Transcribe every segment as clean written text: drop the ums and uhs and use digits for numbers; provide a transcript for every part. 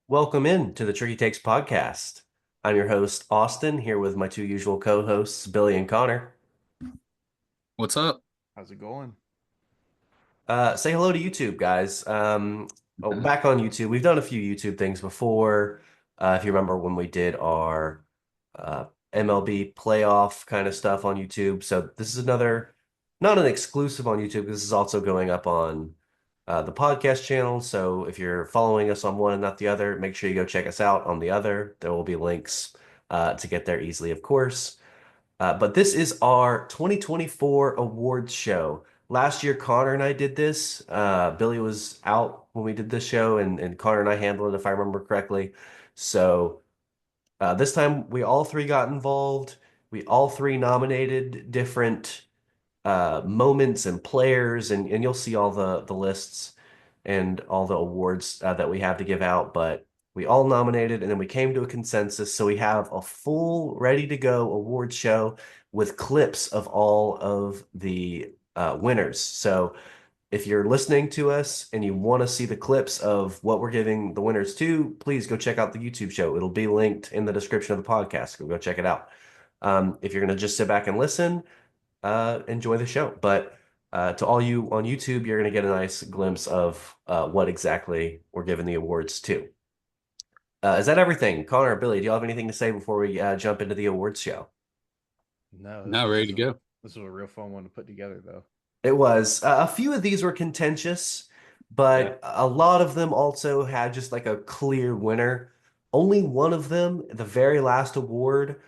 Welcome in to the Triicky Takes Podcast. I'm your host, Austin, here with my two usual co-hosts, Billy and Connor. What's up? How's it going? Say hello to YouTube, guys. Back on YouTube, we've done a few YouTube things before. If you remember when we did our uh, MLB playoff kind of stuff on YouTube. So this is another, not an exclusive on YouTube. This is also going up on the podcast channel. So if you're following us on one and not the other, make sure you go check us out on the other. There will be links to get there easily, of course. But this is our 2024 awards show. Last year, Connor and I did this. Billy was out when we did this show, and Connor and I handled it, if I remember correctly. So this time, we all three got involved. We all three nominated different moments and players, and you'll see all the lists and all the awards that we have to give out. But we all nominated, and then we came to a consensus. So we have a full, ready to go awards show with clips of all of the winners. So if you're listening to us and you want to see the clips of what we're giving the winners to, please go check out the YouTube show. It'll be linked in the description of the podcast. Go check it out. If you're going to just sit back and listen, enjoy the show. But to all you on YouTube, you're going to get a nice glimpse of what exactly we're giving the awards to. Is that everything? Connor or Billy, do you have anything to say before we jump into the awards show? No, Now ready to go. this was a real fun one to put together, though. It was. A few of these were contentious, Yeah. but a lot of them also had just like a clear winner. Only one of them, the very last award,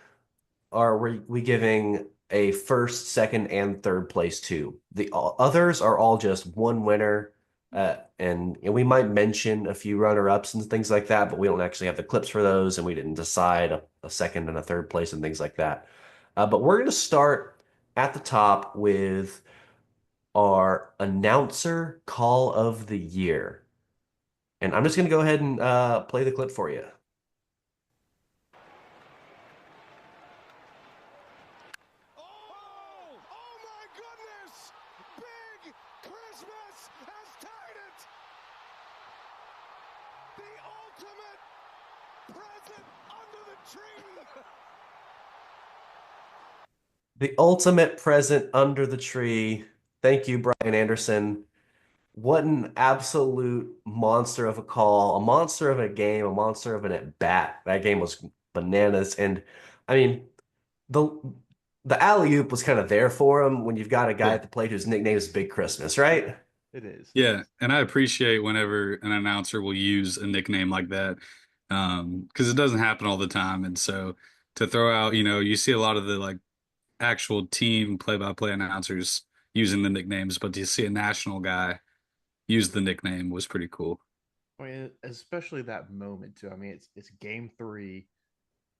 are we giving a first, second, and third place to. The others are all just one winner. And we might mention a few runner-ups and things like that, but we don't actually have the clips for those, and we didn't decide a second and a third place and things like that. But we're going to start at the top with our announcer call of the year. And I'm just going to go ahead and play the clip for you. Oh my goodness! Big Christmas has tied it! The ultimate present under the tree! The ultimate present under the tree. Thank you, Brian Anderson. What an absolute monster of a call, a monster of a game, a monster of an at bat. That game was bananas. And I mean, the the alley-oop was kind of there for him when you've got a guy Yeah. at the plate whose nickname is Big Christmas, right? It is. Yeah. And I appreciate whenever an announcer will use a nickname like that. Because it doesn't happen all the time. And so to throw out, you see a lot of the like actual team play-by-play announcers using the nicknames, but to see a national guy use the nickname was pretty cool. I mean, especially that moment too. I mean, it's game three,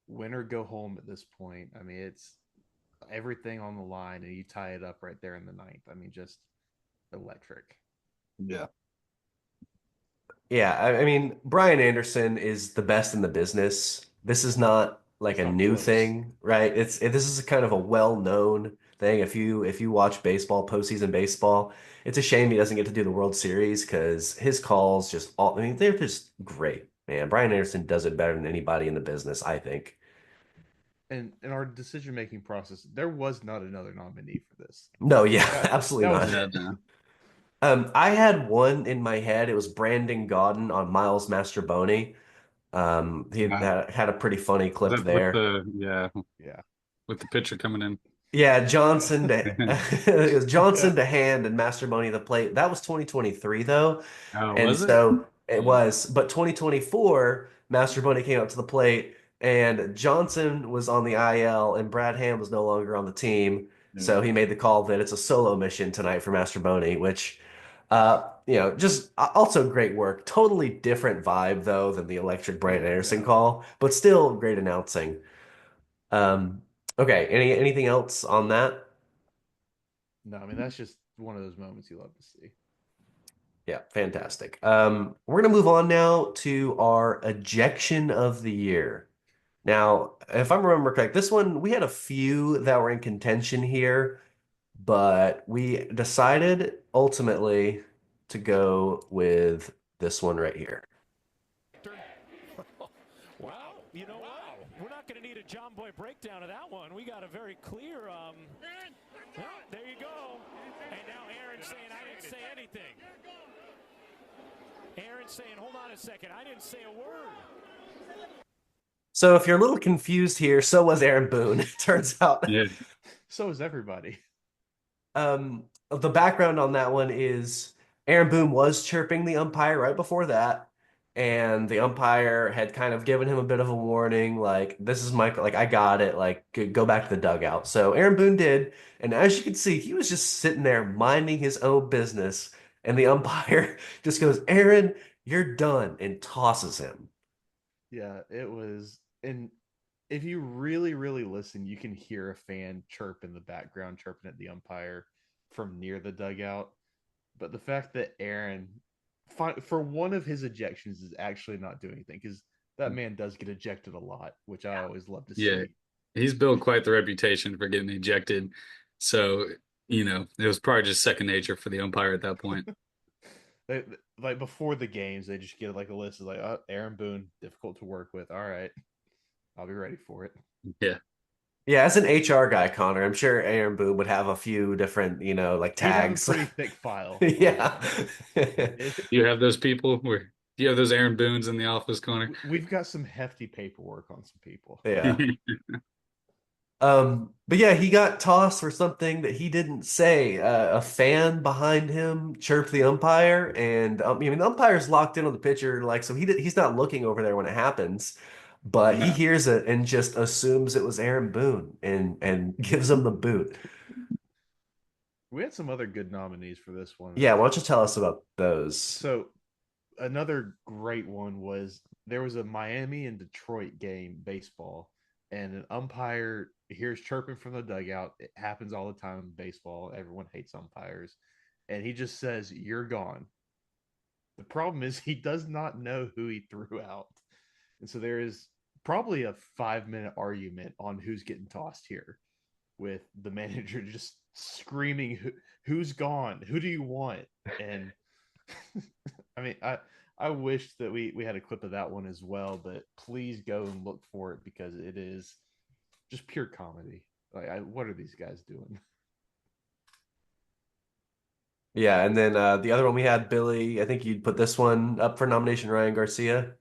win or go home at this point. I mean, it's everything on the line, and you tie it up right there in the ninth. I mean, just electric. Yeah. Yeah, I mean, Brian Anderson is the best in the business. This is not like It's a not new close. thing, right? This is kind of a well-known thing. If you watch baseball, postseason baseball, it's a shame he doesn't get to do the World Series because his calls just all, I mean, they're just great, man. Brian Anderson does it better than anybody in the business, I think. And in our decision making process, there was not another nominee for this. No, yeah, That absolutely that was not. Yeah. it. No. I had one in my head. It was Brandon Gaudin on Miles Mastroboni. He Wow. had a pretty funny Was clip that with there. Yeah. with the pitcher coming in? Yeah, Johnson to Oh, it was Johnson to hand and Mastroboni to the plate. That was 2023 though. And was it? so it Mm. was, but 2024, Mastroboni came up to the plate and Johnson was on the IL and Brad Ham was no longer on the team. Yeah. So he made the call that it's a solo mission tonight for Mastroboni, which just also great work. Totally different vibe though than the electric Brand Yeah, Anderson no. call, but still great announcing. Um, okay, anything else on that? No, I mean that's just one of those moments you love to see. Yeah, fantastic. We're gonna move on now to our ejection of the year. Now, if I remember correct, this one we had a few that were in contention here, but we decided ultimately to go with this one right here. You know what? We're not going to need a John Boy breakdown of that one. We got a very clear. There you go. And now Aaron's saying, I didn't say anything. Aaron's saying, hold on a second. I didn't say a word. So if you're a little confused here, so was Aaron Boone. It turns out. Yeah. So is everybody. The background on that one is Aaron Boone was chirping the umpire right before that, and the umpire had kind of given him a bit of a warning, like, this is my, like, I got it, like, go back to the dugout. So Aaron Boone did, and as you can see, he was just sitting there minding his own business, and the umpire just goes, Aaron, you're done, and tosses him. Yeah, it was. And if you really, really listen, you can hear a fan chirp in the background, chirping at the umpire from near the dugout. But the fact that Aaron, for one of his ejections, is actually not doing anything, because that man does get ejected a lot, which I always love to Yeah. see. He's built quite the reputation for getting ejected. So, it was probably just second nature for the umpire at that point. They, like before the games, they just get like a list of like, oh, Aaron Boone, difficult to work with. All right, I'll be ready for it. Yeah. Yeah, as an HR guy, Connor, I'm sure Aaron Boone would have a few different, like He'd have a tags. pretty thick file. Yeah. You have those people do you have those Aaron Boones in the office, Connor? We've got some hefty paperwork on some people. Yeah. But yeah, he got tossed for something that he didn't say. A fan behind him chirped the umpire, and the umpire's locked in on the pitcher, like, so he's not looking over there when it happens, but he hears it and just assumes it was Aaron Boone and gives him the boot. We had some other good nominees for this one. Yeah, why don't you tell us about those? So another great one was, there was a Miami and Detroit game, baseball, and an umpire hears chirping from the dugout. It happens all the time in baseball. Everyone hates umpires. And he just says, "You're gone." The problem is he does not know who he threw out. And so there is probably a 5-minute argument on who's getting tossed here, with the manager just screaming, "Who's gone? Who do you want?" And I mean, I wish that we had a clip of that one as well, but please go and look for it, because it is just pure comedy. Like, what are these guys doing? Yeah, and then the other one we had, Billy, I think you'd put this one up for nomination, Ryan Garcia.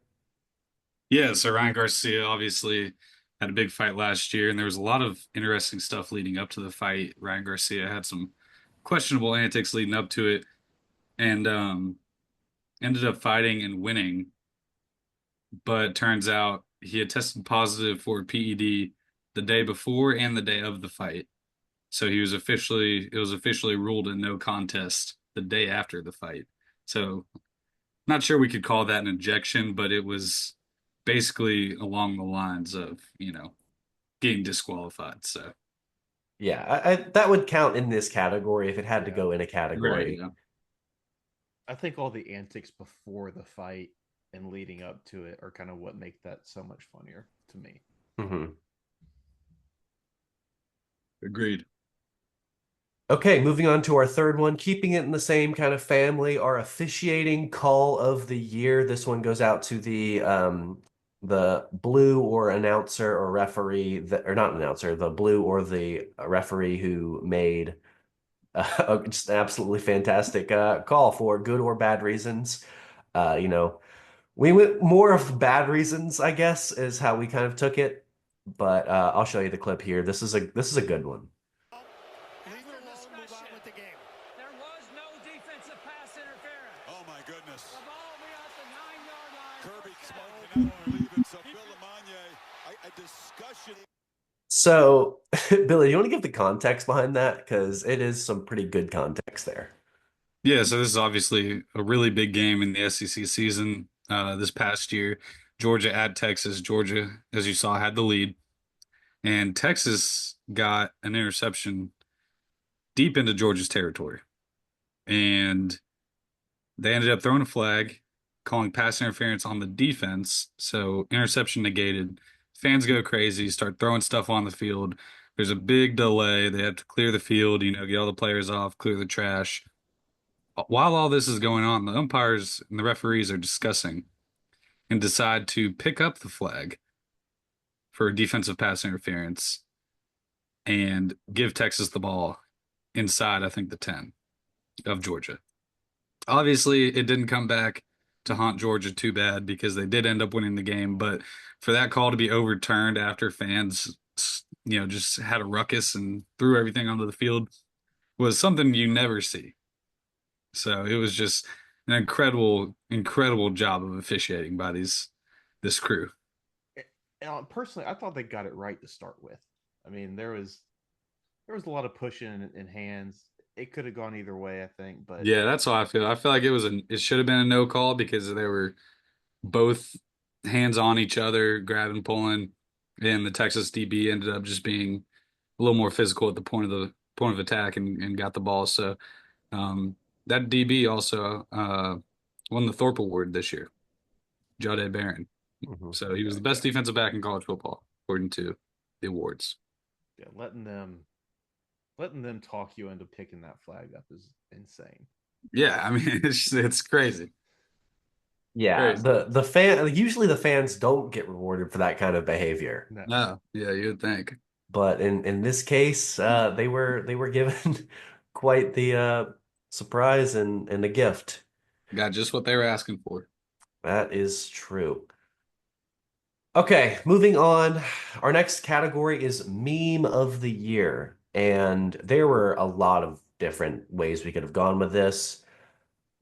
Yeah, so Ryan Garcia obviously had a big fight last year, and there was a lot of interesting stuff leading up to the fight. Ryan Garcia had some questionable antics leading up to it, and ended up fighting and winning. But turns out he had tested positive for PED the day before and the day of the fight. So it was officially ruled a no contest the day after the fight. So not sure we could call that an injection, but it was basically along the lines of, getting disqualified. So Yeah, that would count in this category if it had to Yeah. go in a right, category. yeah. I think all the antics before the fight and leading up to it are kind of what make that so much funnier to me. Mhm. Agreed. Okay, moving on to our third one, keeping it in the same kind of family, our officiating call of the year. This one goes out to the blue or announcer or referee that, or not announcer, the blue or the referee who made just an absolutely fantastic call for good or bad reasons. We went more of bad reasons, I guess, is how we kind of took it. But I'll show you the clip here. This is a good one. Leave it alone, move on with the game. There was no defensive pass interference. Oh my goodness. The ball will be at the 9-yard line. Kirby smoking out on leaving, so Bill Lamagna, a discussion. So, Billy, you want to give the context behind that? Because it is some pretty good context there. Yeah, so this is obviously a really big game in the SEC season this past year. Georgia at Texas. Georgia, as you saw, had the lead, and Texas got an interception deep into Georgia's territory. And they ended up throwing a flag, calling pass interference on the defense. So interception negated. Fans go crazy, start throwing stuff on the field. There's a big delay. They have to clear the field, get all the players off, clear the trash. While all this is going on, the umpires and the referees are discussing and decide to pick up the flag for defensive pass interference and give Texas the ball inside, I think, the 10 of Georgia. Obviously, it didn't come back to haunt Georgia too bad because they did end up winning the game. But for that call to be overturned after fans, just had a ruckus and threw everything onto the field was something you never see. So it was just an incredible, incredible job of officiating by this crew. And personally, I thought they got it right to start with. I mean, there was a lot of pushing in hands. It could have gone either way, I think, but Yeah, that's how I feel. I feel like it should have been a no call because they were both hands on each other, grabbing, pulling, and the Texas DB ended up just being a little more physical at the point of attack and got the ball. So that DB also won the Thorpe Award this year, Jahdae Barron. Mhm. So he was the best defensive back in college football, according to the awards. yeah, letting them talk you into picking that flag up is insane. Yeah, I mean it's crazy. Yeah, Crazy. the fan usually the fans don't get rewarded for that kind of behavior. No. No, yeah, you would think. But in this case, they were given quite the surprise and a gift. Got just what they were asking for. That is true. Okay, moving on. Our next category is meme of the year, and there were a lot of different ways we could have gone with this.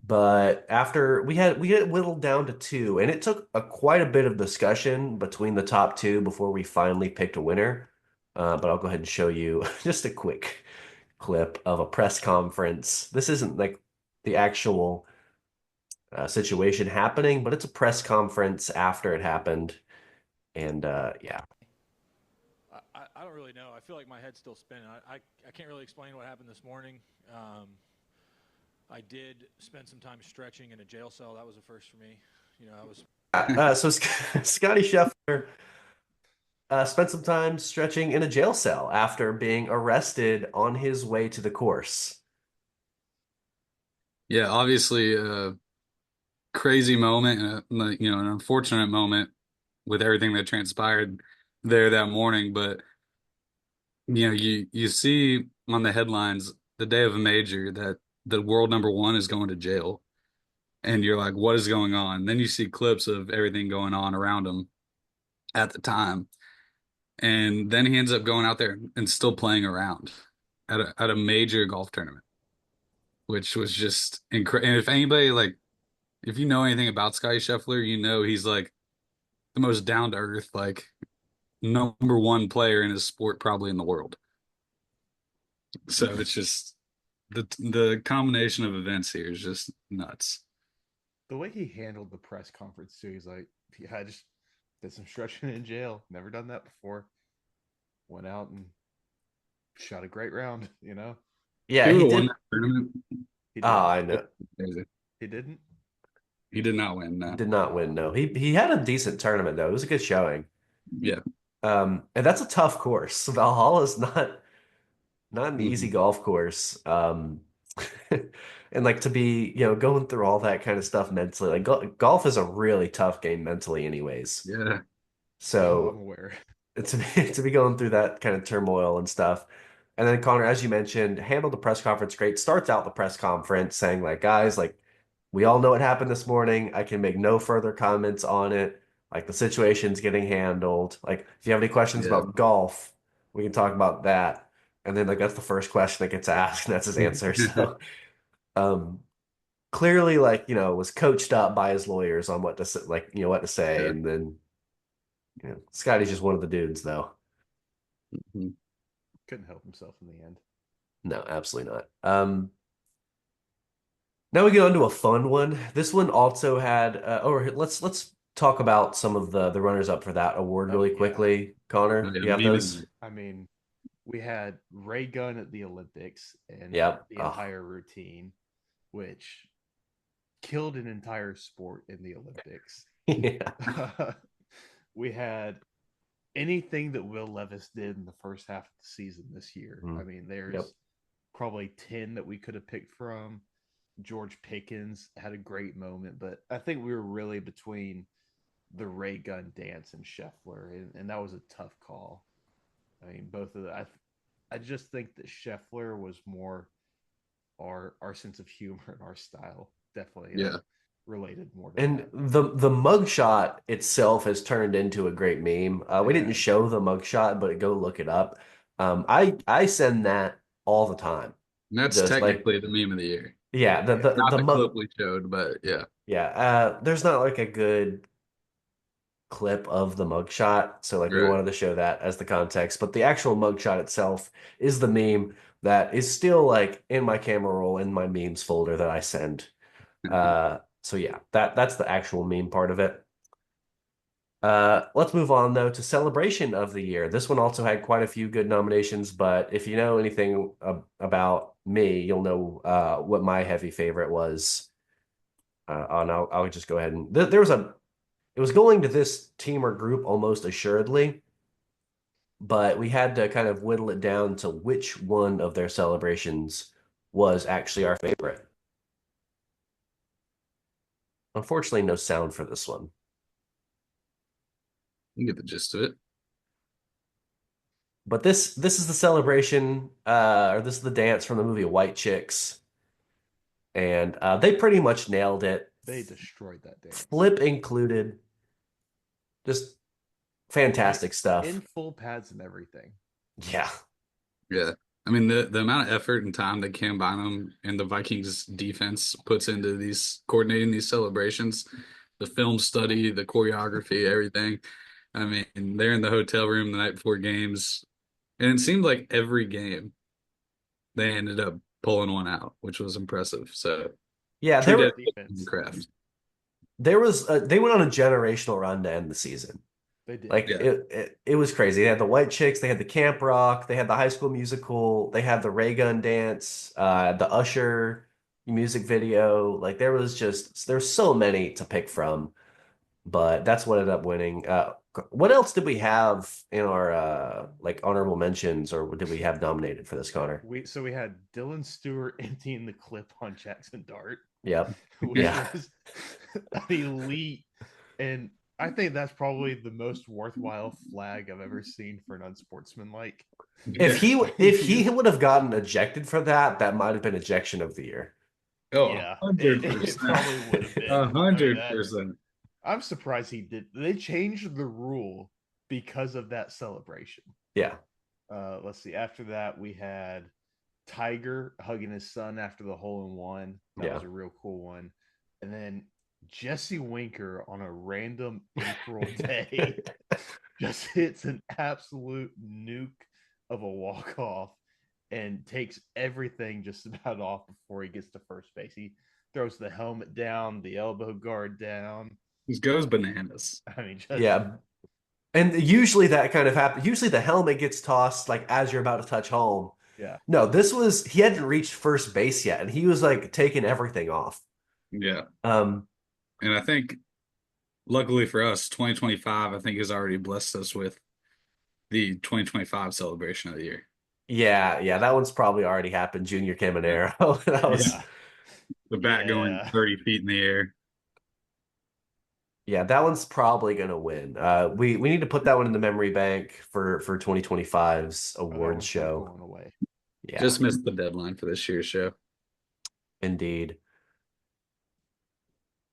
But after we had whittled down to two, and it took quite a bit of discussion between the top two before we finally picked a winner. But I'll go ahead and show you just a quick clip of a press conference. This isn't like the actual situation happening, but it's a press conference after it happened. And yeah. I don't really know. I feel like my head's still spinning. I can't really explain what happened this morning. I did spend some time stretching in a jail cell. That was a first for me. So Scotty Scheffler spent some time stretching in a jail cell after being arrested on his way to the course. Yeah, obviously a crazy moment, an unfortunate moment with everything that transpired there that morning. But you see on the headlines the day of a major that the world number one is going to jail, and you're like, what is going on? Then you see clips of everything going on around him at the time, and then he ends up going out there and still playing around at a major golf tournament, which was just incredible. And if anybody if you know anything about Scotty Scheffler, you know he's like the most down to earth, like number one player in his sport probably in the world. So it's just the combination of events here is just nuts. The way he handled the press conference too, he's like, "Yeah, I just did some stretching in jail. Never done that before. Went out and shot a great round." Yeah, He would he have won did. that tournament. He Oh, did. I know. Crazy. He didn't. He did not win. No. Did not win. No, he had a decent tournament though. It was a good showing. Yeah. And that's a tough course. Valhalla is not an easy Mhm. golf course. And like to be, going through all that kind of stuff mentally, like golf is a really tough game mentally, anyways. Yeah. Oh, I'm So aware. to be going through that kind of turmoil and stuff. And then Connor, as you mentioned, handled the press conference great. Starts out the press conference saying like, guys, like we all know what happened this morning. I can make no further comments on it. Like the situation's getting handled. Like if you have any questions Yeah. about golf, we can talk about that. And then like that's the first question that gets asked, and that's his answer. So um clearly like, was coached up by his lawyers on what to say, like, what to say. Yeah. And then Scotty's just one of the dudes though. Mhm. Couldn't help himself in the end. No, absolutely not. Now we get on to a fun one. This one also had, or let's talk about some of the runners up for that award Oh, really yeah. quickly. Connor, Yeah, you have meme of those? the I mean, we had Ray Gunn at the Olympics and Yep. the Oh, entire routine, which killed an entire sport in the Olympics. yeah. We had anything that Will Levis did in the first half of the season this year. Mhm. I mean, there's Yep. probably 10 that we could have picked from. George Pickens had a great moment, but I think we were really between the ray gun dance and Scheffler, and that was a tough call. I mean, both of the I just think that Scheffler was more our sense of humor and our style. Definitely Yeah. related more to And that. the mugshot itself has turned into a great meme. We didn't Yeah. show the mugshot, but go look it up. I send that all the time. And that's Just like technically the meme of the year. yeah, Not the the mug clip we showed, but yeah. yeah. There's not like a good clip of the mugshot, so like we Right. wanted to show that as the context. But the actual mugshot itself is the meme that is still like in my camera roll in my memes folder that I send. So yeah, that's the actual meme part of it. Let's move on though to celebration of the year. This one also had quite a few good nominations, but if you know anything about me, you'll know what my heavy favorite was. And I'll just go ahead and there was it was going to this team or group almost assuredly, but we had to kind of whittle it down to which one of their celebrations was actually our favorite. Unfortunately, no sound for this one. You get the gist of it. But this is the celebration, or this is the dance from the movie White Chicks, and they pretty much nailed it. They destroyed that dance. Flip included, just fantastic In stuff. full pads and everything. Yeah, Yeah. I mean, the amount of effort and time that Cam Bynum and the Vikings defense puts into these coordinating these celebrations, the film study, the choreography, everything. I mean, they're in the hotel room the night before games, and it seemed like every game they ended up pulling one out, which was impressive. So yeah. true There were dedication to the Defense. craft. there was they went on a generational run to end the season. They did. Like Yeah. it was crazy. They had the White Chicks, they had the Camp Rock, they had the High School Musical, they had the Ray Gun dance, the Usher music video. Like there's so many to pick from, but that's what ended up winning. What else did we have in our like honorable mentions, or did we have nominated for this, Connor? We had Dylan Stewart emptying the clip on Jackson Dart, Yep. which Yeah. was an elite, and I think that's probably the most worthwhile flag I've ever seen for an unsportsmanlike. If he would have gotten ejected for that, that might have been ejection of the year. Oh, Yeah, 100%. it probably would have been. 100%. I'm surprised he did. They changed the rule because of that celebration. Yeah. Let's see. After that, we had Tiger hugging his son after the hole in one. That was a real cool one. And then Jesse Winker on a random April day just hits an absolute nuke of a walk off and takes everything just about off before he gets to first base. He throws the helmet down, the elbow guard down. Just goes bananas. I mean, Yeah. And usually that kind of happens. Usually the helmet gets tossed like as you're about to touch home. Yeah. No, he hadn't reached first base yet, and he was like taking everything off. Yeah. Um, And I think, luckily for us, 2025, I think, has already blessed us with the 2025 celebration of the year. yeah, that one's probably already happened. Junior Caminero. That was The bat going 30 feet in the air. yeah, that one's probably gonna win. We need to put that one in the memory bank for 2025's awards show. Going away. Yeah, Just missed the deadline for this year's show. indeed.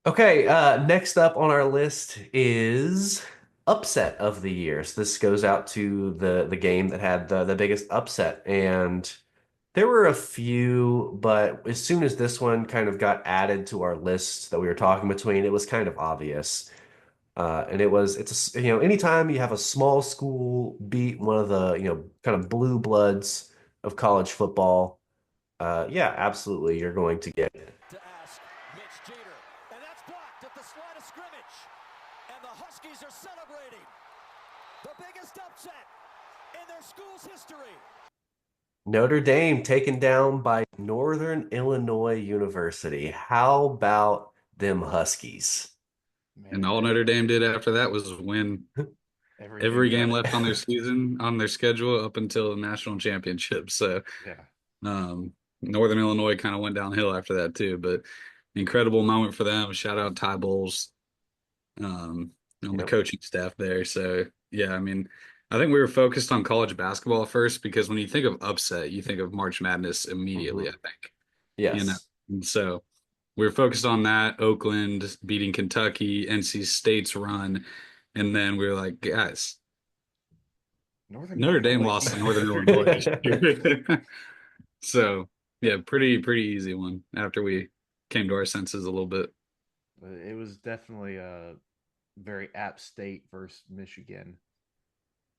Okay, next up on our list is upset of the year. So this goes out to the game that had the biggest upset, and there were a few, but as soon as this one kind of got added to our list that we were talking between, it was kind of obvious. And anytime you have a small school beat one of the, kind of blue bloods of college football, yeah, absolutely, you're going to get To ask Mitch Jeter. And that's blocked at the line of scrimmage. And the Huskies are celebrating the biggest upset in their school's history. Notre Dame taken down by Northern Illinois University. How about them Huskies? Man, And all Notre Dame did after that was win every game left on their season, on their schedule up until the national championship. So, Northern Illinois kind of went downhill after that too, but incredible moment for them. Shout out Ty Bowles. on the Yep. coaching staff there. So yeah, I mean, I think we were focused on college basketball first because when you think of upset, you think of March Madness immediately, I Hmm. think, you know. Yes. And so we were focused on that, Oakland beating Kentucky, NC State's run, and then we were like, guys, Northern Notre Dame Illinois. lost to Northern Illinois this year. So yeah, pretty easy one after we came to our senses a little bit. It was definitely a very App State versus Michigan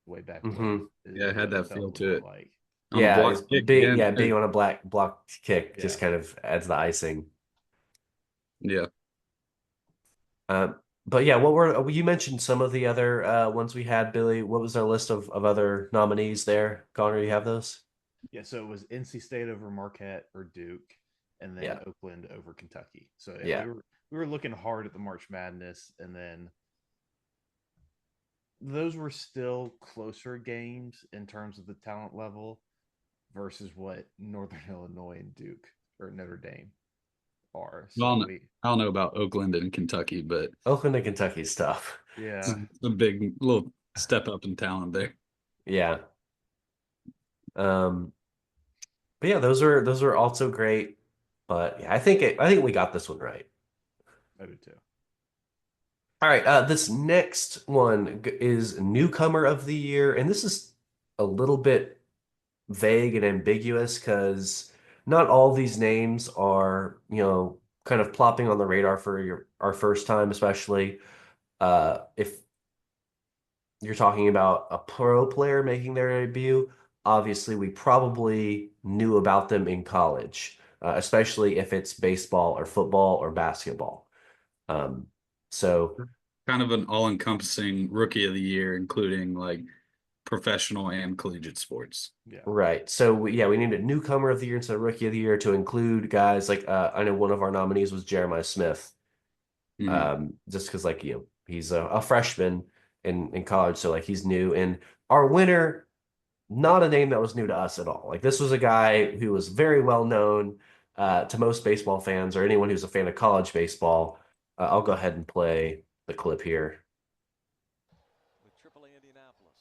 way back when. Hmm. Yeah, it Is had what it that felt feel a to lot it. like. On a Yeah, block kick again. being on a black block kick Yeah. just kind of adds the icing. Yeah. Uh, but yeah, what were you mentioned some of the other ones we had, Billy? What was our list of other nominees there? Connor, you have those? Yeah, so it was NC State over Marquette or Duke, and then Yeah, Oakland over Kentucky. So yeah. we were looking hard at the March Madness, and then those were still closer games in terms of the talent level versus what Northern Illinois and Duke or Notre Dame are. So Well, we, I don't know about Oakland and Kentucky, but Oakland and Kentucky stuff. it's yeah, a big little step up in talent there. Yeah. Um, but yeah, those are also great. But yeah, I think we got this one right. I do too. All right, this next one is newcomer of the year, and this is a little bit vague and ambiguous because not all these names are, kind of plopping on the radar for our first time, especially if you're talking about a pro player making their debut. Obviously, we probably knew about them in college, especially if it's baseball or football or basketball. Um, so. Kind of an all-encompassing rookie of the year, including like professional and collegiate sports. Yeah. Right. So we need a newcomer of the year instead of rookie of the year to include guys like I know one of our nominees was Jeremiah Smith. Mhm. Just because like he's a freshman in college, so like he's new. And our winner, not a name that was new to us at all. Like this was a guy who was very well known to most baseball fans or anyone who's a fan of college baseball. I'll go ahead and play the clip here. With AAA Indianapolis.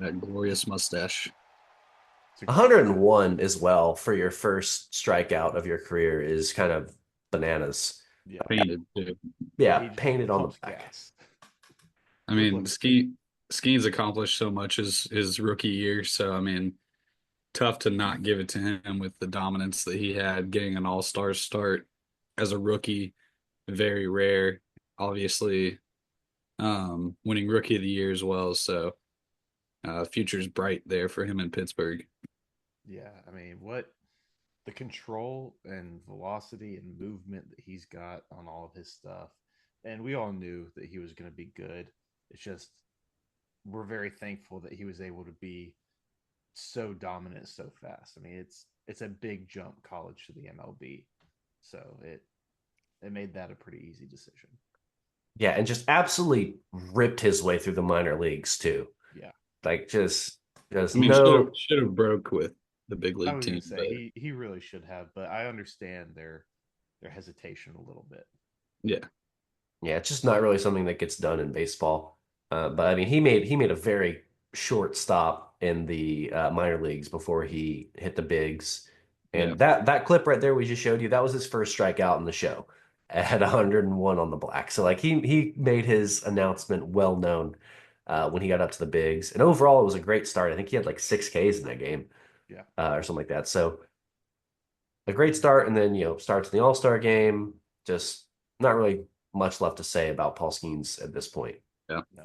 That glorious mustache. 101 as well for your first strikeout of your career is kind of bananas. Yeah. Painted too. Yeah, He just painted on the pumps back. gas. I mean, Ski's accomplished so much his rookie year, so I mean, tough to not give it to him with the dominance that he had, getting an all-star start as a rookie, very rare. Obviously, winning rookie of the year as well, so future's bright there for him in Pittsburgh. Yeah, I mean, what the control and velocity and movement that he's got on all of his stuff. And we all knew that he was going to be good. It's just we're very thankful that he was able to be so dominant so fast. I mean, it's a big jump college to the MLB. So it made that a pretty easy decision. Yeah, and just absolutely ripped his way through the minor leagues too. Yeah. Like just I mean, no. should have broke with the big I league was team, gonna say but he really should have, but I understand their hesitation a little bit. yeah, Yeah, it's just not really something that gets done in baseball. But I mean, he made a very short stop in the minor leagues before he hit the bigs. yeah. And that clip right there we just showed you, that was his first strikeout in the show at 101 on the black. So like he made his announcement well known when he got up to the bigs. And overall, it was a great start. I think he had like 6 Ks in that game Yeah. or something like that. So a great start, and then starts in the All-Star game. Just not really much left to say about Paul Skeens at this point. Yeah. No.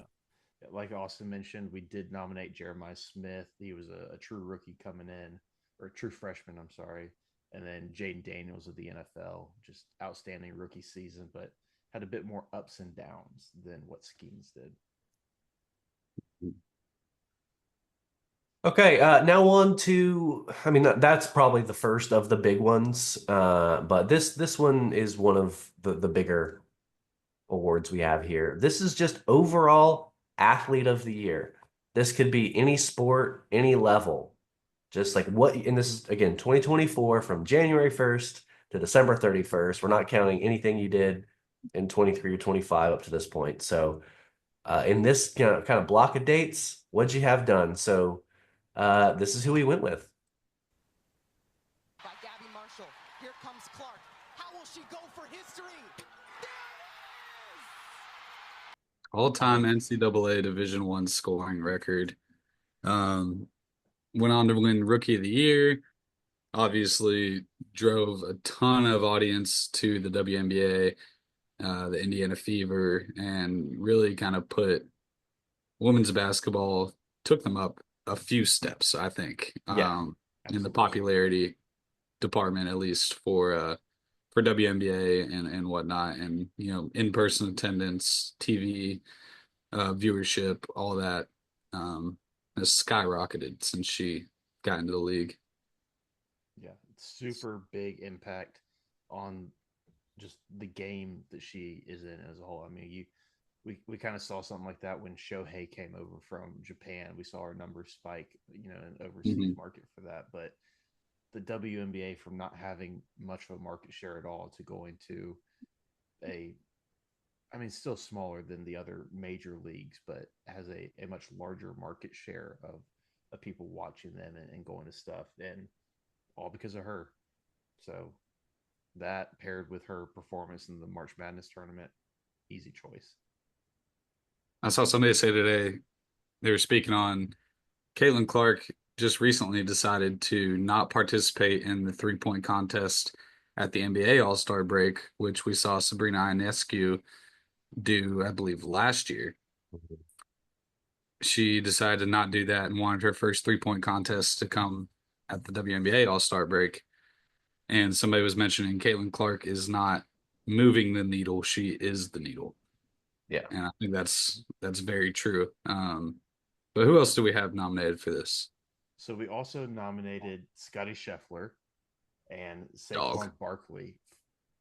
Like Austin mentioned, we did nominate Jeremiah Smith. He was a true rookie coming in, or a true freshman, I'm sorry. And then Jaden Daniels of the NFL, just outstanding rookie season, but had a bit more ups and downs than what Skeens did. Okay, now on to, I mean, that's probably the first of the big ones, but this one is one of the bigger awards we have here. This is just overall athlete of the year. This could be any sport, any level. Just like what, and this is again 2024 from January 1st to December 31st. We're not counting anything you did in 23 or 25 up to this point. So in this kind of block of dates, what'd you have done? So this is who we went with. By Gabby Marshall. Here comes Clark. How will she go for history? All-time NCAA Division I scoring record. Went on to win Rookie of the Year. Obviously, drove a ton of audience to the WNBA, the Indiana Fever, and really kind of put women's basketball, took them up a few steps, I think, Yeah, in the Absolutely. popularity department, at least for WNBA and whatnot, and in-person attendance, TV viewership, all that has skyrocketed since she got into the league. Yeah, super big impact on just the game that she is in as a whole. I mean, we kind of saw something like that when Shohei came over from Japan. We saw our numbers spike, in an overseas Mhm. market for that. But the WNBA, from not having much of a market share at all to going to I mean, still smaller than the other major leagues, but has a much larger market share of people watching them and going to stuff, and all because of her. So that paired with her performance in the March Madness tournament, easy choice. I saw somebody say today they were speaking on Caitlin Clark just recently decided to not participate in the 3-point contest at the NBA All-Star break, which we saw Sabrina Ionescu do, I believe, last year. She decided to not do that and wanted her first 3-point contest to come at the WNBA All-Star break. And somebody was mentioning Caitlin Clark is not moving the needle; she is the needle, yeah. and I think that's very true. But who else do we have nominated for this? So we also nominated Scotty Scheffler and Dog. Saquon Barkley.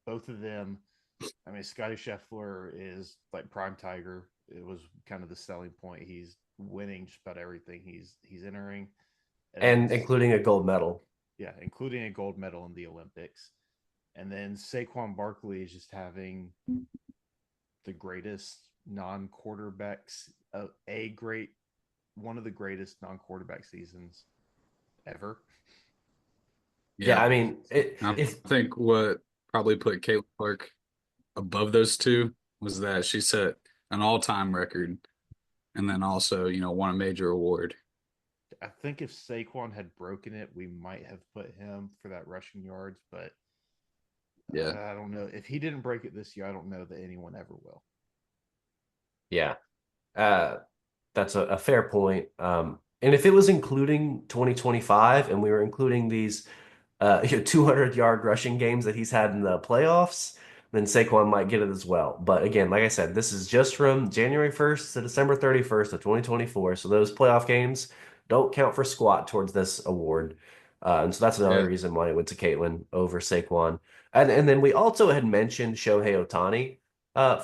Both of them, I mean, Scotty Scheffler is like prime Tiger. It was kind of the selling point. He's winning just about everything he's entering. And then And including a gold medal. yeah, including a gold medal in the Olympics. And then Saquon Barkley is just having the greatest non-quarterbacks, a great one of the greatest non-quarterback seasons ever. Yeah, Yeah, I mean, I if think what probably put Caitlin Clark above those two was that she set an all-time record and then also, won a major award. I think if Saquon had broken it, we might have put him for that rushing yards, but Yeah. I don't know. If he didn't break it this year, I don't know that anyone ever will. yeah, uh, that's a fair point. And if it was including 2025 and we were including these 200-yard rushing games that he's had in the playoffs, then Saquon might get it as well. But again, like I said, this is just from January 1st to December 31st of 2024. So those playoff games don't count for squat towards this award. And so that's another Yeah. reason why it went to Caitlin over Saquon. And then we also had mentioned Shohei Ohtani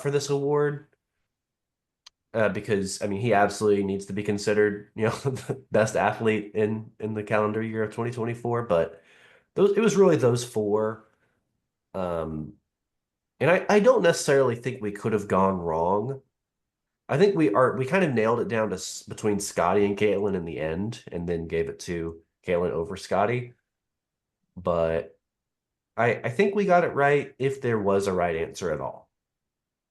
for this award. Because I mean he absolutely needs to be considered, the best athlete in the calendar year of 2024. But it was really those four. Um, and I don't necessarily think we could have gone wrong. I think we kind of nailed it down to between Scotty and Caitlin in the end, and then gave it to Caitlin over Scotty. But I think we got it right if there was a right answer at all.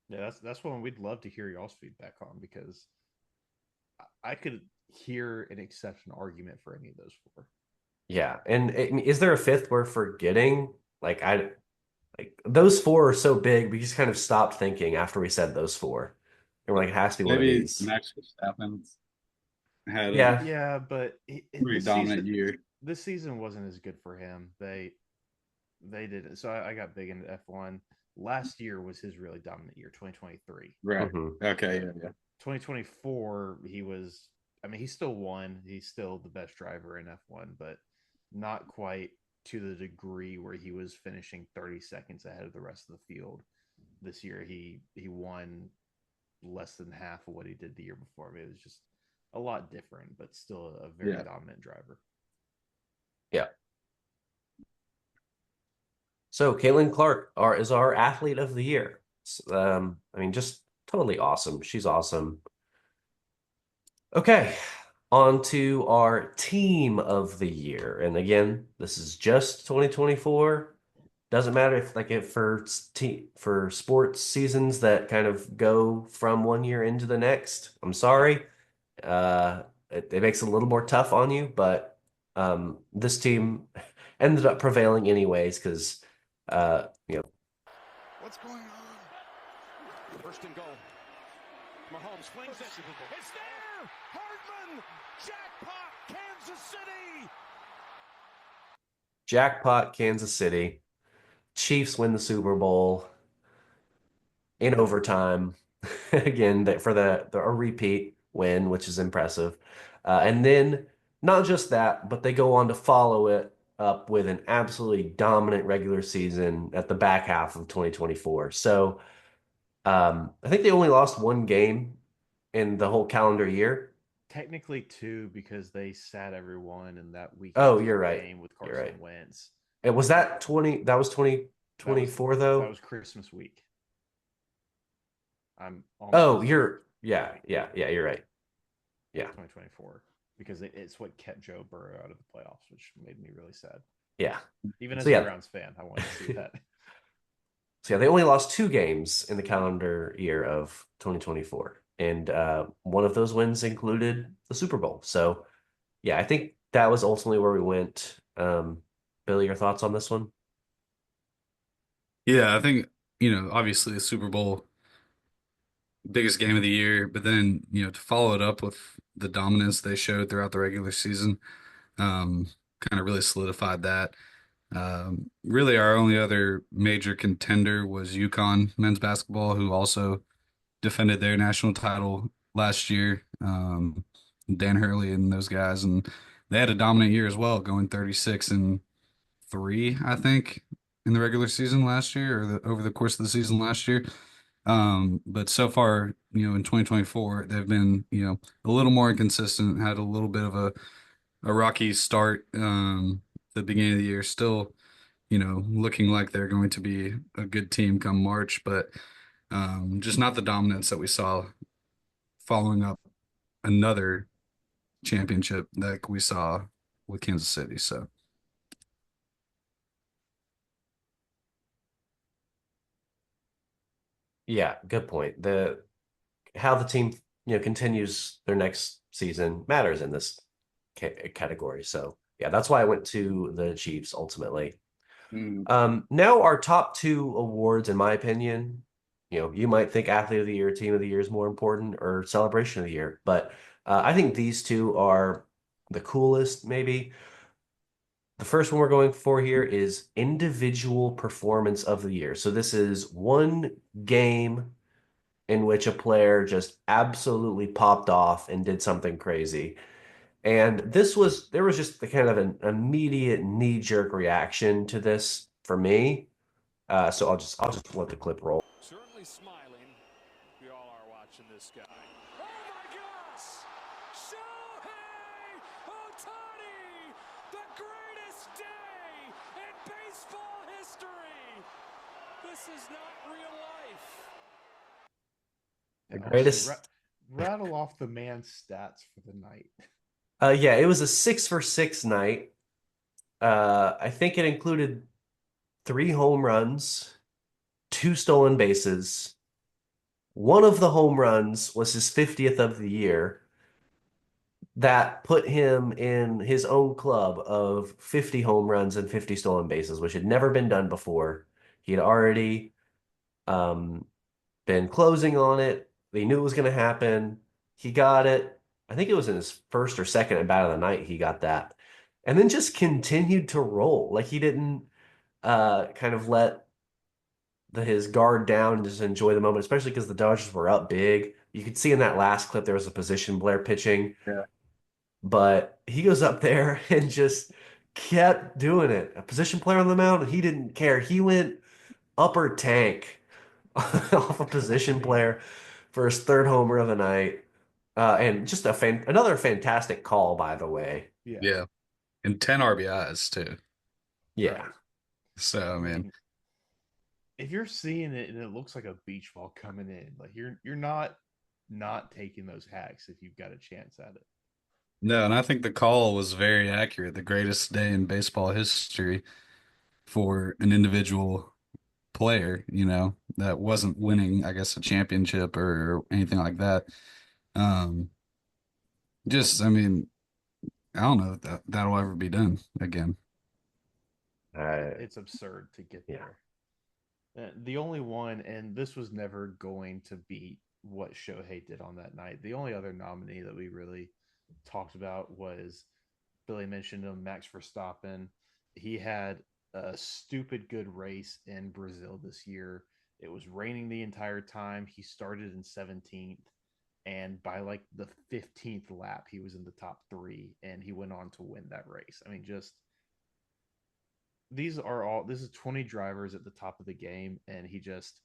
Yeah, that's one we'd love to hear y'all's feedback on, because I could hear an exception argument for any of those four. Yeah, and is there a fifth we're forgetting? Like those four are so big, we just kind of stopped thinking after we said those four. And we're like, it has to be one of Maybe these. Max Verstappen had a Yeah. Yeah, but pretty dominant year. this season wasn't as good for him. They did it. So I got big into F1. Last year was his really dominant year, 2023. Right. Mhm. Okay, yeah. 2024, I mean, he still won. He's still the best driver in F1, but not quite to the degree where he was finishing 30 seconds ahead of the rest of the field. This year, he won less than half of what he did the year before. I mean, it was just a lot different, but still a very Yeah. dominant driver. Yeah. So Caitlin Clark is our athlete of the year. I mean, just totally awesome. She's awesome. Okay, on to our team of the year. And again, this is just 2024. Doesn't matter if for sports seasons that kind of go from one year into the next. I'm sorry. It makes it a little more tough on you, but this team ended up prevailing anyways because you know, What's going on? First and goal. Mahomes flings it. It's there! Hardman! Jackpot! Kansas City! jackpot Kansas City. Chiefs win the Super Bowl in overtime. Again, for a repeat win, which is impressive. And then not just that, but they go on to follow it up with an absolutely dominant regular season at the back half of 2024. So I think they only lost one game in the whole calendar year. Technically two, because they sat everyone in that Oh, weekend you're right. game with You're Carson right. Wentz. And was that 20? That was That was 2024 though? that was Christmas week. I'm Oh, almost yeah, you're right. Yeah, 2024 because it's what kept Joe Burrow out of the playoffs, which made me really sad. yeah. Even So as a yeah, Browns fan, I wanted to see that. so yeah, they only lost two games in the calendar year of 2024, and one of those wins included the Super Bowl. So yeah, I think that was ultimately where we went. Billy, your thoughts on this one? Yeah, I think, obviously the Super Bowl, biggest game of the year, but then, to follow it up with the dominance they showed throughout the regular season, um, kind of really solidified that. Really, our only other major contender was UConn men's basketball, who also defended their national title last year. Dan Hurley and those guys, and they had a dominant year as well, going 36-3, I think, in the regular season last year, or over the course of the season last year. But so far, in 2024, they've been, a little more inconsistent, had a little bit of a rocky start, the beginning of the year, still, looking like they're going to be a good team come March, but just not the dominance that we saw following up another championship that we saw with Kansas City. So, Yeah, good point. The how the team continues their next season matters in this category. So yeah, that's why I went to the Chiefs ultimately. Now our top two awards, in my opinion, you might think athlete of the year, team of the year is more important, or celebration of the year, but I think these two are the coolest, maybe. The first one we're going for here is individual performance of the year. So this is one game in which a player just absolutely popped off and did something crazy. And there was just the kind of an immediate knee-jerk reaction to this for me. So I'll just let the clip roll. Certainly smiling. We all are watching this guy. Oh my gosh! Shohei Ohtani! The greatest day in baseball history! This is not real life. The Actually, greatest. rattle off the man's stats for the night. Yeah, it was a 6 for 6 night. I think it included 3 home runs, 2 stolen bases. One of the home runs was his 50th of the year. That put him in his own club of 50 home runs and 50 stolen bases, which had never been done before. He had already um, been closing on it. They knew it was going to happen. He got it. I think it was in his first or second at bat of the night he got that. And then just continued to roll. Like he didn't kind of let his guard down and just enjoy the moment, especially because the Dodgers were up big. You could see in that last clip there was a position Blair pitching, yeah. but he goes up there and just kept doing it. A position player on the mound, he didn't care. He went upper tank off a position player for his third homer of the night. And just another fantastic call, by the way. Yeah. Yeah. And 10 RBIs too. Yeah. So, I man, mean, if you're seeing it and it looks like a beach ball coming in, like you're not taking those hacks if you've got a chance at it. No, and I think the call was very accurate. The greatest day in baseball history for an individual player, that wasn't winning, I guess, a championship or anything like that. Um, I mean, I don't know if that'll ever be done again. It's absurd to get Yeah. there. The only one, and this was never going to beat what Shohei did on that night. The only other nominee that we really talked about was Billy mentioned him, Max Verstappen. He had a stupid good race in Brazil this year. It was raining the entire time. He started in 17th, and by like the 15th lap, he was in the top three, and he went on to win that race. I mean, just this is 20 drivers at the top of the game, and he just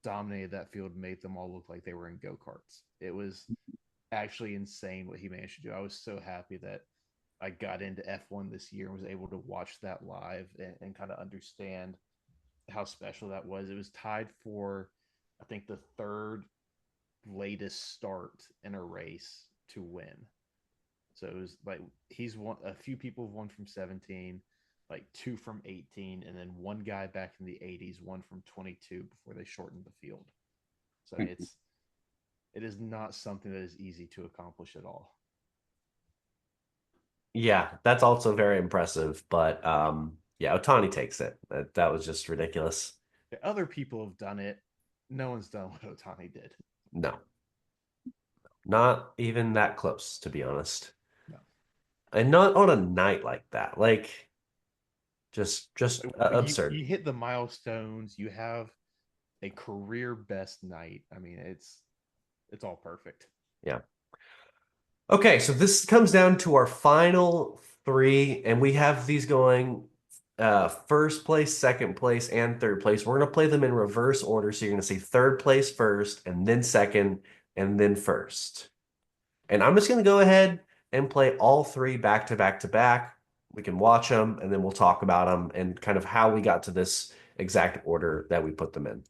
dominated that field, made them all look like they were in go-karts. It was actually insane what he managed to do. I was so happy that I got into F1 this year and was able to watch that live and kind of understand how special that was. It was tied for, I think, the third latest start in a race to win. So it was like he's won, a few people have won from 17, like two from 18, and then one guy back in the 80s won from 22 before they shortened the field. So it is not something that is easy to accomplish at all. Yeah, that's also very impressive. But yeah, Otani takes it. That was just ridiculous. Other people have done it. No one's done what Otani did. No, not even that close, to be honest. No. And not on a night like that. Like just absurd. You hit the milestones. You have a career best night. I mean, it's all perfect. Yeah. Okay, so this comes down to our final three, and we have these going first place, second place, and third place. We're gonna play them in reverse order. So you're gonna see third place first, and then second, and then first. And I'm just gonna go ahead and play all three back to back to back. We can watch them, and then we'll talk about them and kind of how we got to this exact order that we put them in.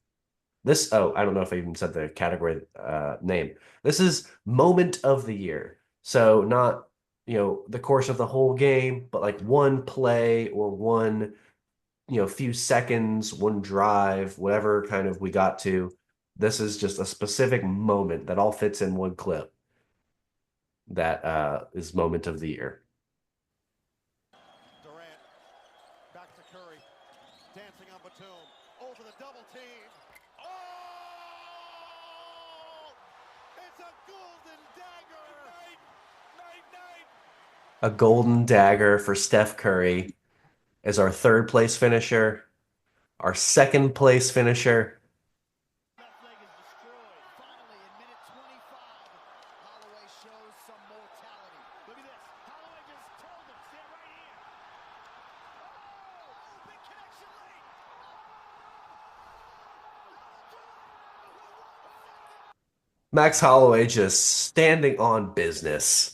I don't know if I even said the category name. This is moment of the year. So not, the course of the whole game, but like one play or one, few seconds, one drive, whatever kind of we got to. This is just a specific moment that all fits in one clip that is moment of the year. Durant back to Curry, dancing on Batum, over the double team. Oh! It's a golden dagger! Night, night, night! A golden dagger for Steph Curry is our third place finisher. Our second place finisher. Left leg is destroyed. Finally, in minute 25, Holloway shows some mortality. Look at this. Holloway just told him, stand right here. Oh, big connection late. Max Holloway just standing on business.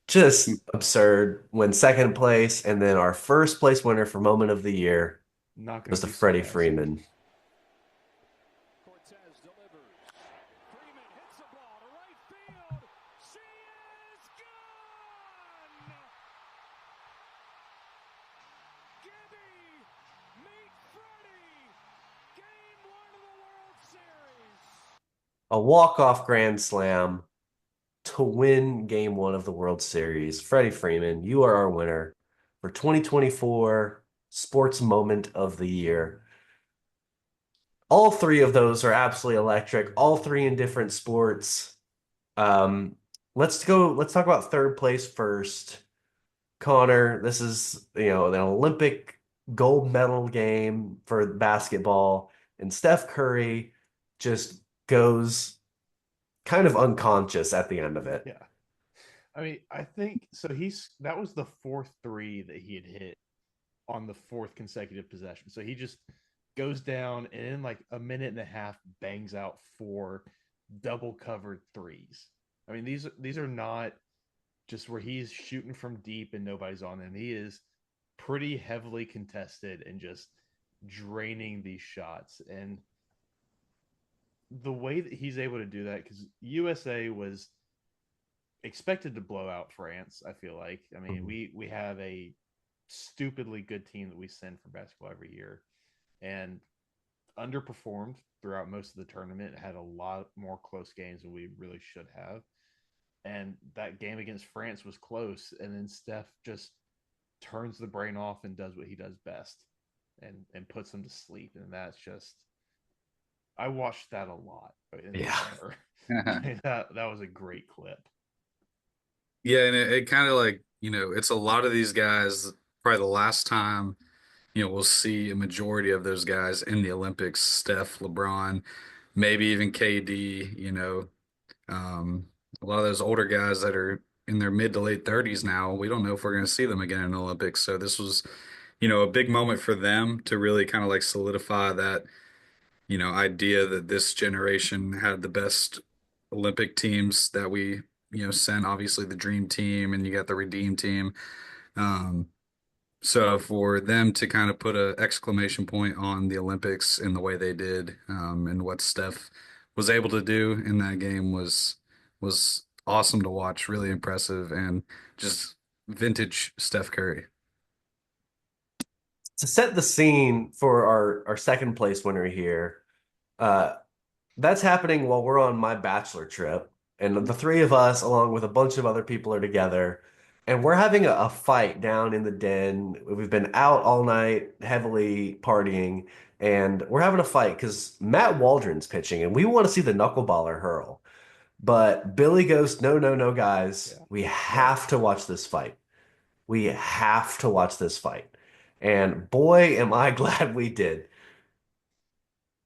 Just absurd. When second place, and then our first place winner for moment of the year Not going was to the be Freddie sarcastic. Freeman. Cortez delivers. Freeman hits the ball to right field. She is gone! Gibby, meet Freddie. Game 1 of the World Series. A walk-off grand slam to win game one of the World Series. Freddie Freeman, you are our winner for 2024 Sports Moment of the Year. All three of those are absolutely electric, all three in different sports. Let's talk about third place first. Connor, this is, an Olympic gold medal game for basketball, and Steph Curry just goes kind of unconscious at the end of it. Yeah. I mean, I think so. That was the fourth three that he had hit on the fourth consecutive possession. So he just goes down and in like a minute and a half bangs out four double covered threes. I mean, these are not just where he's shooting from deep and nobody's on him. He is pretty heavily contested and just draining these shots. And the way that he's able to do that, because USA was expected to blow out France, I feel like. I mean, Mhm. we have a stupidly good team that we send for basketball every year, and underperformed throughout most of the tournament, had a lot more close games than we really should have. And that game against France was close, and then Steph just turns the brain off and does what he does best, and puts them to sleep. And that's just, I watched that a lot in the Yeah. summer. That was a great clip. Yeah, and it kind of like, it's a lot of these guys, probably the last time, we'll see a majority of those guys in the Olympics, Steph, LeBron, maybe even KD, um, a lot of those older guys that are in their mid to late 30s now, we don't know if we're going to see them again in the Olympics. So this was, a big moment for them to really kind of like solidify that, idea that this generation had the best Olympic teams that we, sent, obviously the Dream Team and you got the Redeem Team. Um, so for them to kind of put a exclamation point on the Olympics in the way they did, and what Steph was able to do in that game was awesome to watch, really impressive, and just vintage Steph Curry. To set the scene for our second place winner here, uh, that's happening while we're on my bachelor trip, and the three of us, along with a bunch of other people, are together, and we're having a fight down in the den. We've been out all night, heavily partying, and we're having a fight because Matt Waldron's pitching, and we want to see the knuckleballer hurl. But Billy goes, no, no, no, guys, Yeah. we No. have to watch this fight. We have to watch this fight. And boy, am I glad we did.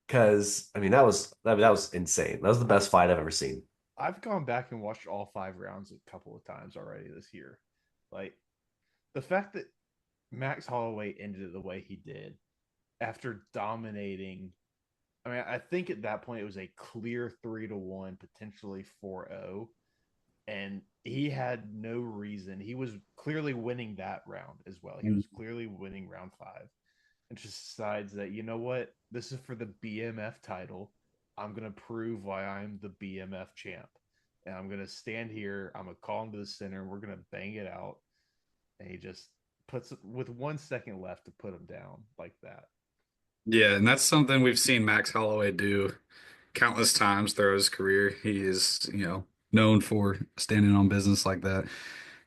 Because I mean that was insane. That was the best fight I've ever seen. I've gone back and watched all 5 rounds a couple of times already this year. Like, the fact that Max Holloway ended it the way he did after dominating. I mean, I think at that point it was a clear 3-1, potentially 4-0, and he had no reason. He was clearly winning that round as well. He was clearly winning round 5, and just decides that, you know what, this is for the BMF title. I'm gonna prove why I'm the BMF champ, and I'm gonna stand here. I'm gonna call him to the center. We're gonna bang it out, and he just puts it with 1 second left to put him down like that. Yeah, and that's something we've seen Max Holloway do countless times throughout his career. He is, known for standing on business like that.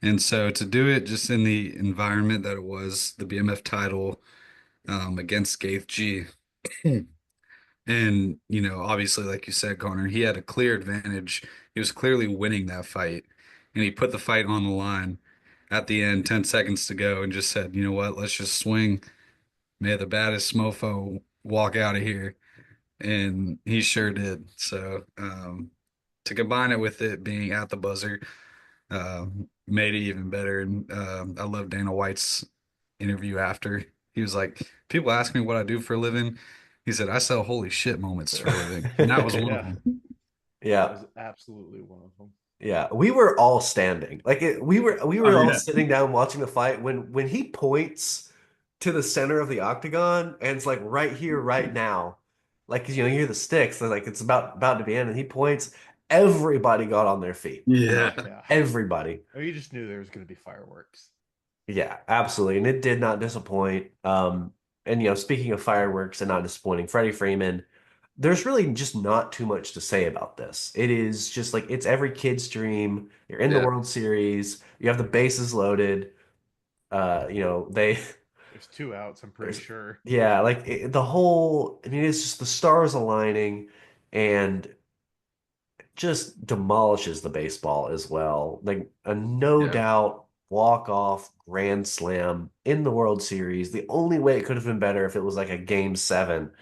And so to do it just in the environment that it was, the BMF title, against Gaith G. And, obviously, like you said, Connor, he had a clear advantage. He was clearly winning that fight. And he put the fight on the line at the end, 10 seconds to go, and just said, you know what, let's just swing. May the baddest mofo walk out of here. And he sure did. So, to combine it with it being at the buzzer, made it even better. And I love Dana White's interview after. He was like, people ask me what I do for a living. He said, I sell holy shit moments for a living. And that was one of Yeah, them. that Yeah. was absolutely one of them. Yeah. We were all standing. We were Oh, all yeah. sitting down watching the fight when he points to the center of the octagon and it's like right here, right now. Like, 'cause, you hear the sticks, they're like it's about to be in, and he points, everybody got on their feet. Yeah. Yeah, Everybody. I mean, you just knew there was going to be fireworks. Yeah, absolutely. And it did not disappoint. And speaking of fireworks and not disappointing, Freddie Freeman, there's really just not too much to say about this. It is just like it's every kid's dream. You're in the Yeah. World Series, you have the bases loaded. They There's 2 outs, I'm pretty sure. yeah, like the whole, I mean, it's just the stars aligning and just demolishes the baseball as well. Like a no Yeah. doubt walk-off grand slam in the World Series. The only way it could have been better if it was like a game seven.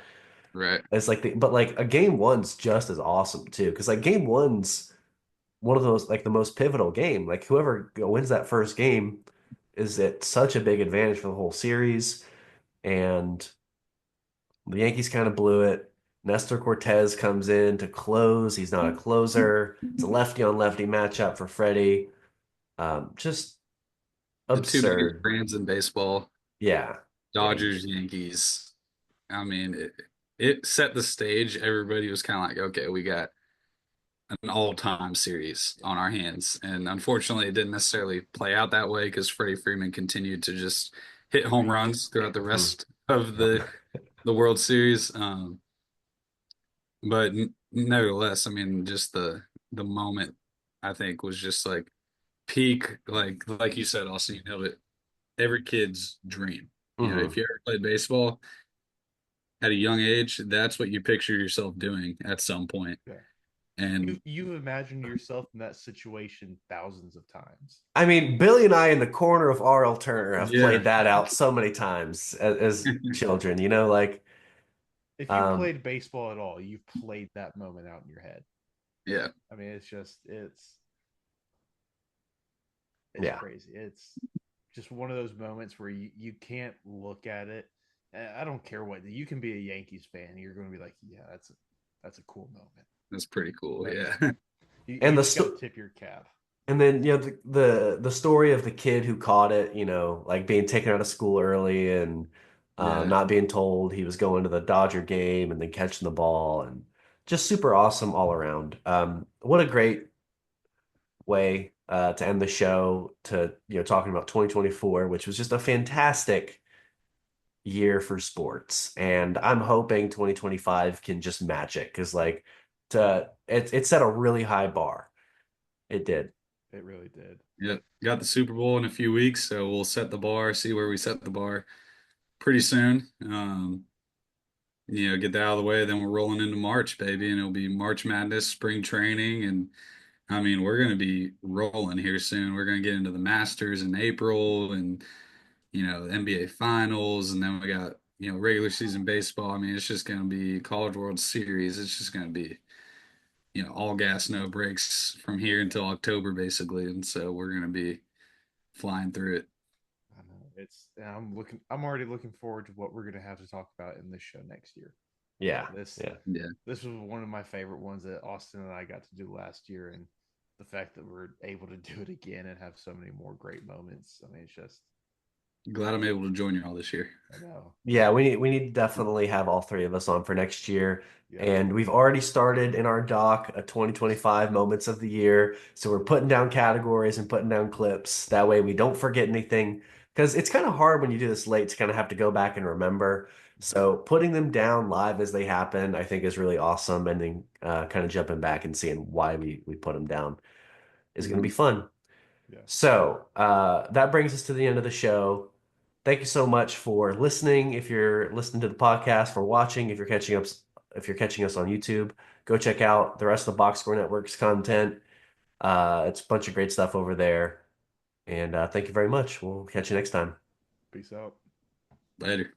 Right. It's like but like a game one's just as awesome too. Because like game one's one of those like the most pivotal game. Like whoever wins that first game is at such a big advantage for the whole series. And the Yankees kind of blew it. Nestor Cortez comes in to close. He's not a closer. It's a lefty on lefty matchup for Freddie. Just The two biggest absurd. brands in baseball, Yeah. Yeah. Dodgers, Yankees. I mean, it set the stage. Everybody was kind of like, okay, we got an all-time series on our hands. And unfortunately, it didn't necessarily play out that way because Freddie Freeman continued to just hit home runs throughout the Mhm. rest of Yep. the World Series. But nevertheless, I mean, just the moment I think was just like peak, like you said, Austin, you nailed it. Every kid's dream. You know, if Mhm. you ever played baseball at a young age, that's what you picture yourself doing at some point. Yeah. And You've imagined yourself in that situation thousands of times. I mean, Billy and I in the corner of R.L. Turner have yeah, played that out so many times as children, like, If you um, played baseball at all, you've played that moment out in your head. yeah, I mean, it's yeah, crazy. It's just one of those moments where you can't look at it. And I don't care what you can be a Yankees fan. And you're going to be like, yeah, that's a cool moment. that's pretty cool. That's Yeah, you and the just got to sto tip your cap. and then the story of the kid who caught it, like being taken out of school early and yeah. not being told he was going to the Dodger game and then catching the ball and just super awesome all around. What a great way to end the show to talking about 2024, which was just a fantastic year for sports. And I'm hoping 2025 can just match it because it set a really high bar. It did. It really did. Yep. Got the Super Bowl in a few weeks, so we'll set the bar, see where we set the bar pretty soon. Get that out of the way, then we're rolling into March, baby, and it'll be March Madness, spring training, and I mean, we're gonna be rolling here soon. We're gonna get into the Masters in April and the NBA Finals, and then we got, regular season baseball. I mean, it's just gonna be College World Series. It's just gonna be, all gas, no brakes from here until October, basically. And so we're gonna be flying through it. I know it's. And I'm already looking forward to what we're going to have to talk about in this show next year. Yeah. This Yeah. Yeah. this was one of my favorite ones that Austin and I got to do last year, and the fact that we're able to do it again and have so many more great moments. I mean, it's just. Glad I'm able to join you all this year. I know. Yeah, we need to definitely have all three of us on for next year. Yeah. And we've already started in our doc a 2025 moments of the year. So we're putting down categories and putting down clips. That way we don't forget anything. Because it's kind of hard when you do this late to kind of have to go back and remember. So putting them down live as they happen, I think is really awesome. And then kind of jumping back and seeing why we put them down is going to be fun. Yeah. So that brings us to the end of the show. Thank you so much for listening. If you're listening to the podcast, for watching, if you're catching us on YouTube, go check out the rest of the Box Score Network's content. It's a bunch of great stuff over there. And thank you very much. We'll catch you next time. Peace out. Later.